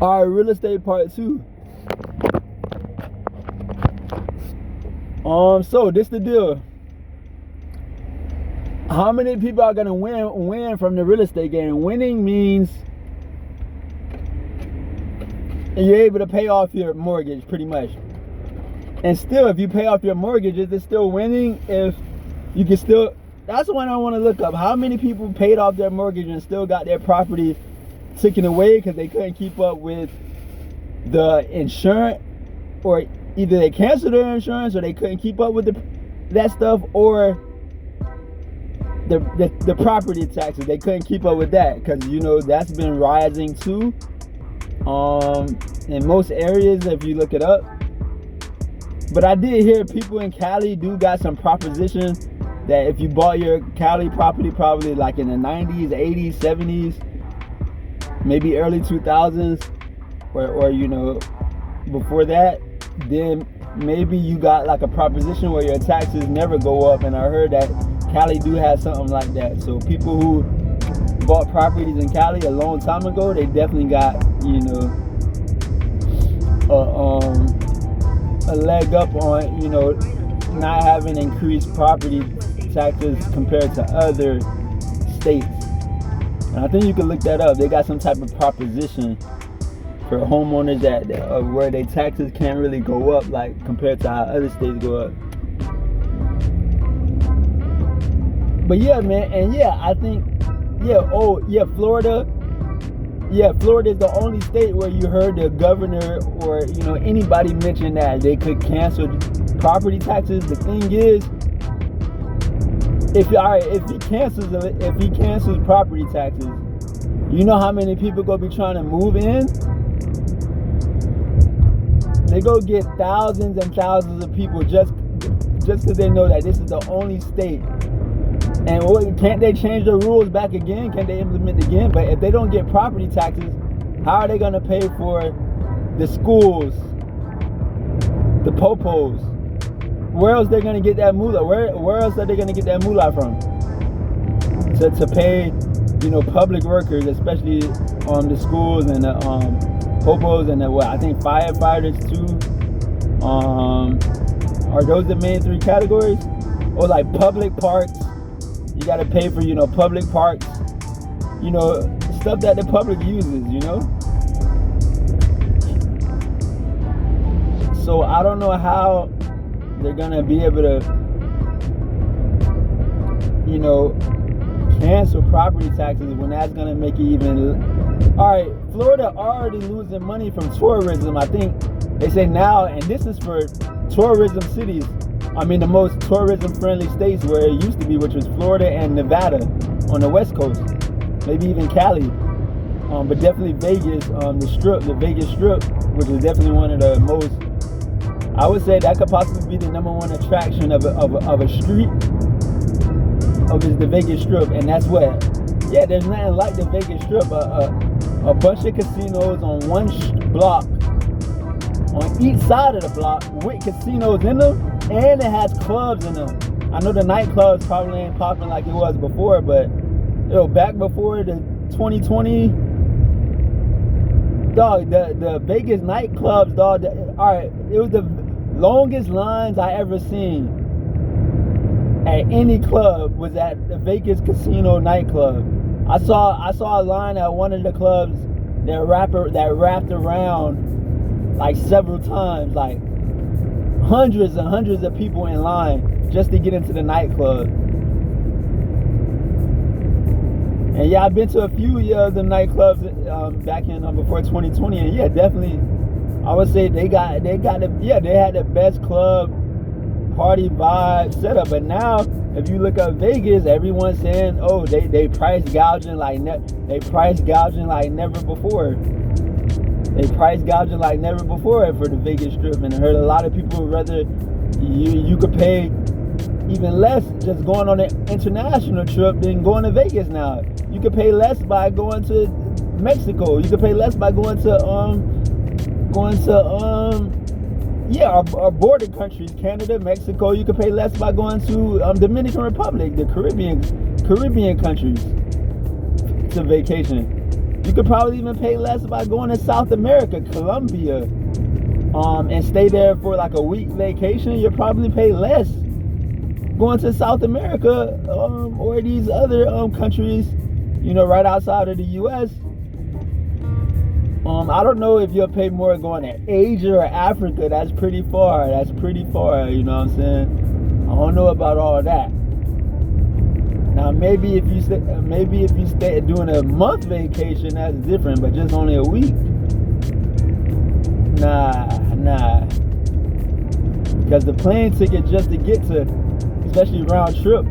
All right, real estate part 2. So this the deal. How many people are gonna win from the real estate game? Winning means you're able to pay off your mortgage pretty much. And still, if you pay off your mortgage, is it still winning? If you can still, that's the one I want to look up. How many people paid off their mortgage and still got their property taken away because they couldn't keep up with the insurance, or either they canceled their insurance or they couldn't keep up with that stuff, or the property taxes, they couldn't keep up with that, because you know that's been rising too in most areas if you look it up. But I did hear people in Cali do got some proposition that if you bought your Cali property probably like in the 90s, 80s, 70s, maybe early 2000s, or you know, before that, then maybe you got like a proposition where your taxes never go up. And I heard that Cali do have something like that. So people who bought properties in Cali a long time ago, they definitely got, you know, a leg up on, you know, not having increased property taxes compared to other states. And I think you can look that up. They got some type of proposition for homeowners that where their taxes can't really go up like compared to how other states go up. But yeah, man, and yeah, I think, Florida. Yeah, Florida is the only state where you heard the governor or, you know, anybody mention that they could cancel property taxes. The thing is, if he cancels property taxes, you know how many people gonna be trying to move in? They go get thousands and thousands of people just because they know that this is the only state. And can't they change the rules back again? Can they implement again? But if they don't get property taxes, how are they going to pay for the schools, the popos? Where else they going to get that moolah? Where else are they going to get that moolah from? To pay, you know, public workers, especially on the schools and the popos and I think firefighters too. Are those the main 3 categories? Or like public parks? You got to pay for, you know, public parks, you know, stuff that the public uses, you know. So I don't know how they're going to be able to, you know, cancel property taxes when that's going to make it even. All right, Florida already losing money from tourism. I think they say now, and this is for tourism cities. I mean, the most tourism-friendly states where it used to be, which was Florida and Nevada on the West Coast, maybe even Cali, but definitely Vegas, the Vegas Strip, which is definitely one of the most. I would say that could possibly be the #1 attraction of a street, is the Vegas Strip, and that's what. Yeah, there's nothing like the Vegas Strip. A bunch of casinos on one block, on each side of the block, with casinos in them. And it has clubs in them. I know the nightclubs probably ain't popping like it was before, but you know, back before the 2020, dog, the Vegas nightclubs, dog. Alright, it was the longest lines I ever seen at any club was at the Vegas Casino nightclub. I saw a line at one of the clubs that wrapped around like several times, like hundreds and hundreds of people in line just to get into the nightclub. And yeah, I've been to a few of the nightclubs back in before 2020, and yeah, definitely, I would say they had the best club party vibe setup. But now, if you look up Vegas, everyone's saying, oh, they price gouging like never before. They price gouging like never before for the Vegas Strip, and I heard a lot of people would rather you could pay even less just going on an international trip than going to Vegas now. You could pay less by going to Mexico. You could pay less by going to our border countries, Canada, Mexico. You could pay less by going to Dominican Republic, the Caribbean countries to vacation. You could probably even pay less by going to South America, Colombia, and stay there for like a week vacation. You'll probably pay less going to South America or these other countries, right outside of the U.S. I don't know if you'll pay more going to Asia or Africa. That's pretty far. You know what I'm saying? I don't know about all that. Now maybe if you stay doing a month vacation, that's different. But just only a week, nah. Because the plane ticket just to get to, especially round trip,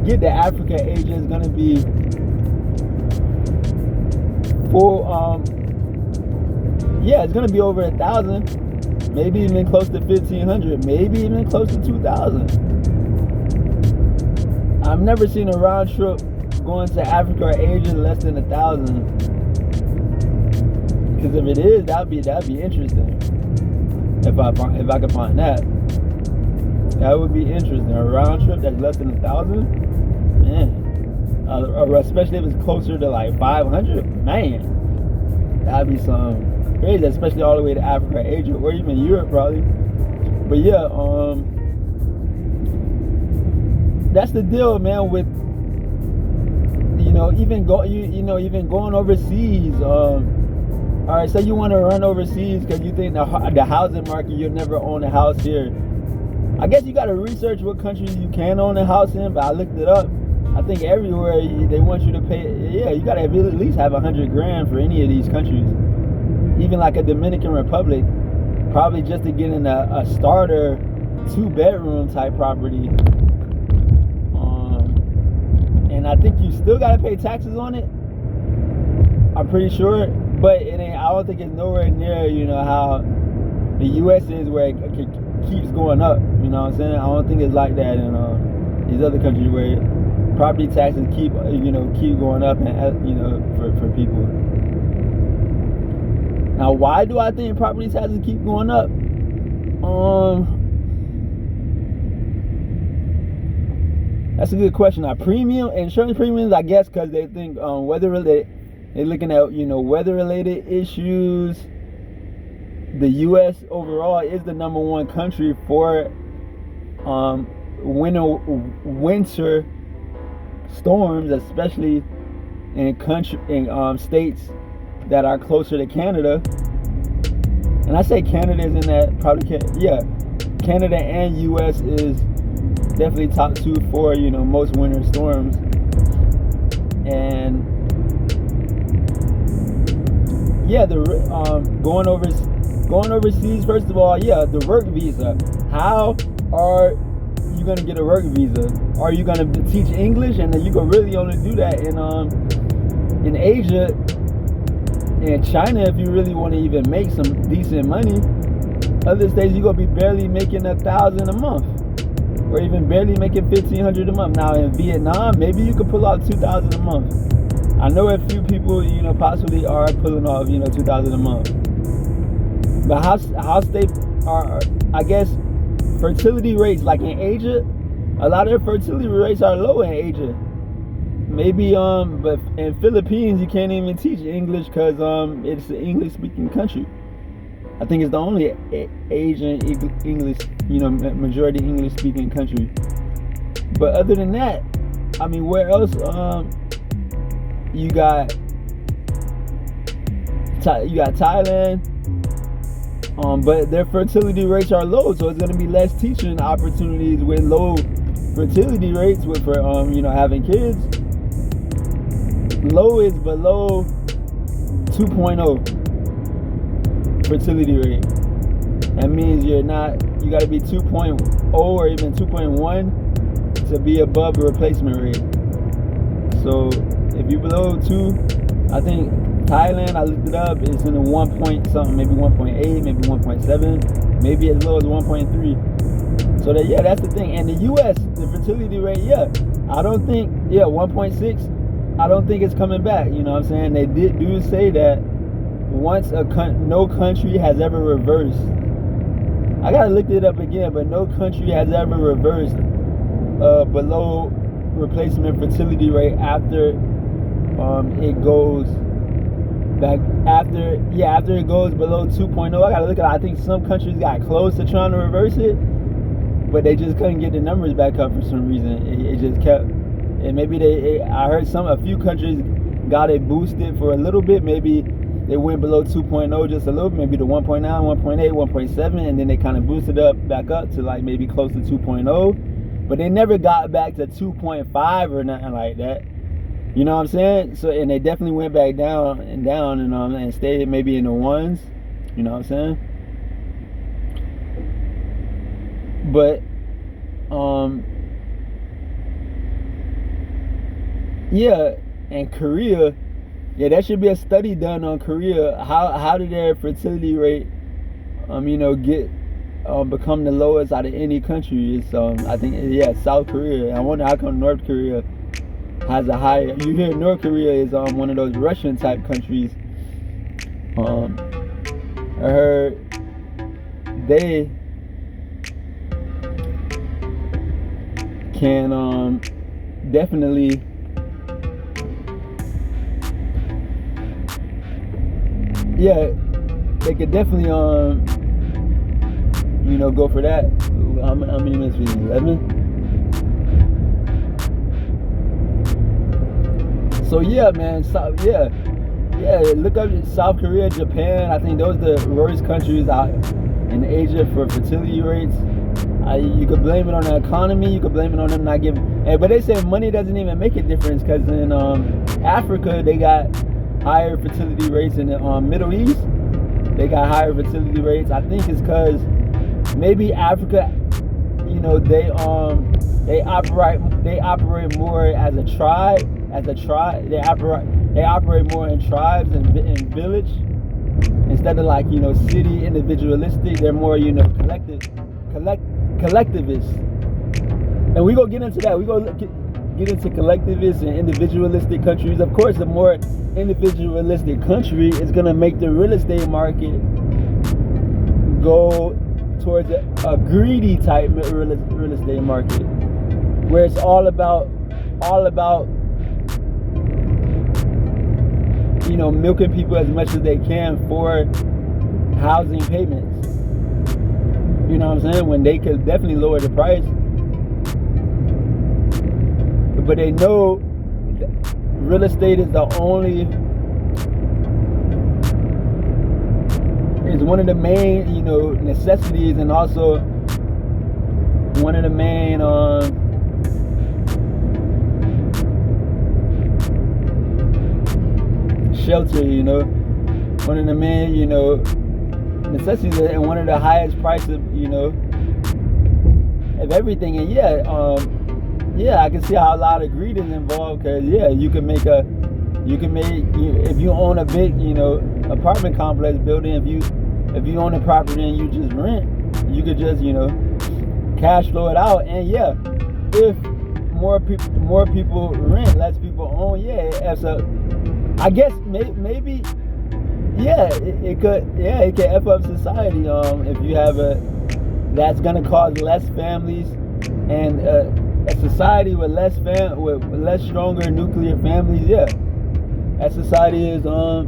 get to Africa, Asia is gonna be full. It's gonna be over 1,000, maybe even close to 1,500, maybe even close to 2,000. I've never seen a round trip going to Africa or Asia less than 1,000. Because if it is, that'd be interesting. If I could find that. That would be interesting. A round trip that's less than 1,000, man. Especially if it's closer to like 500, man. That'd be some crazy, especially all the way to Africa, Asia, or even Europe probably. But yeah, that's the deal, man. With even going overseas. All right, say you want to run overseas because you think the housing market, you'll never own a house here. I guess you got to research what countries you can own a house in, but I looked it up. I think everywhere they want you to pay. Yeah, you got to at least have $100,000 for any of these countries. Even like a Dominican Republic, probably just to get in a starter 2-bedroom type property. And I think you still got to pay taxes on it. I'm pretty sure, but it ain't. I don't think it's nowhere near how the U.S. is, where it keeps going up. You know what I'm saying? I don't think it's like that in these other countries where property taxes keep going up and for people. Now, why do I think property taxes keep going up? That's a good question. Now, insurance premiums, I guess, because they think weather-related. They're looking at weather-related issues. The U.S. overall is the #1 country for winter storms, especially in states that are closer to Canada. And I say Canada is in that probably Canada and U.S. is definitely top 2 for most winter storms. And going overseas, first of all, the work visa. How are you gonna get a work visa? Are you gonna teach English? And then you can really only do that in Asia and China if you really want to even make some decent money. Other states you gonna be barely making 1,000 a month, or even barely making 1,500 a month. Now in Vietnam, maybe you could pull out 2,000 a month. I know a few people, possibly are pulling off, 2,000 a month. But how states are, I guess, fertility rates, like in Asia, a lot of the fertility rates are low in Asia. Maybe, but in Philippines, you can't even teach English because it's an English-speaking country. I think it's the only Asian English, majority English-speaking country. But other than that, I mean, where else? You got Thailand, but their fertility rates are low, so it's going to be less teaching opportunities with low fertility rates for having kids. Low is below 2.0 fertility rate. That means you got to be 2.0 or even 2.1 to be above the replacement rate. So if you're below 2, I think Thailand, I looked it up, it's in the 1 point something, maybe 1.8, maybe 1.7, maybe as low as 1.3. So that's the thing. And the U.S., the fertility rate, I don't think, 1.6, I don't think it's coming back. You know what I'm saying? They do say that once no country has ever reversed. I gotta look it up again, but no country has ever reversed below replacement fertility rate after it goes back after it goes below 2.0, I gotta look at it. I think some countries got close to trying to reverse it, but they just couldn't get the numbers back up for some reason. It just kept, and maybe I heard a few countries got it boosted for a little bit. Maybe they went below 2.0 just a little bit, maybe to 1.9, 1.8, 1.7, and then they kind of boosted back up to like maybe close to 2.0, but they never got back to 2.5 or nothing like that. You know what I'm saying? So, and they definitely went back down and stayed maybe in the ones. You know what I'm saying? But, yeah, and Korea, yeah, that should be a study done on Korea. How did their fertility rate, get become the lowest out of any country? It's I think South Korea. I wonder how come North Korea has a higher. You hear North Korea is one of those Russian type countries. I heard they can definitely they could definitely go for that. How many minutes was it? 11? So yeah, man. Look up South Korea, Japan. I think those are the worst countries out in Asia for fertility rates. You could blame it on the economy. You could blame it on them not giving. But they say money doesn't even make a difference, because in Africa they got higher fertility rates. In the Middle East they got higher fertility rates. I think it's because maybe Africa, they operate more as a tribe. They operate more in tribes and in village instead of like city individualistic. They're more collectivist. And we go get into that. We go get into collectivist and individualistic countries. Of course, the more individualistic country is gonna make the real estate market go towards a greedy type real estate market, where it's all about milking people as much as they can for housing payments. You know what I'm saying? When they could definitely lower the price, but they know real estate is one of the main necessities, and also one of the main shelter, one of the main necessities, and one of the highest prices of everything. And I can see how a lot of greed is involved, because if you own a big apartment complex building, if you own a property and you just rent, you could just cash flow it out. And if more people rent, less people own, I guess maybe it could F up society. If you have that's gonna cause less families, and a society with less stronger nuclear families, that society is so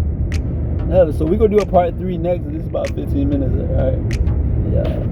we're gonna do a part 3 next. This is about 15 minutes, all right? Yeah.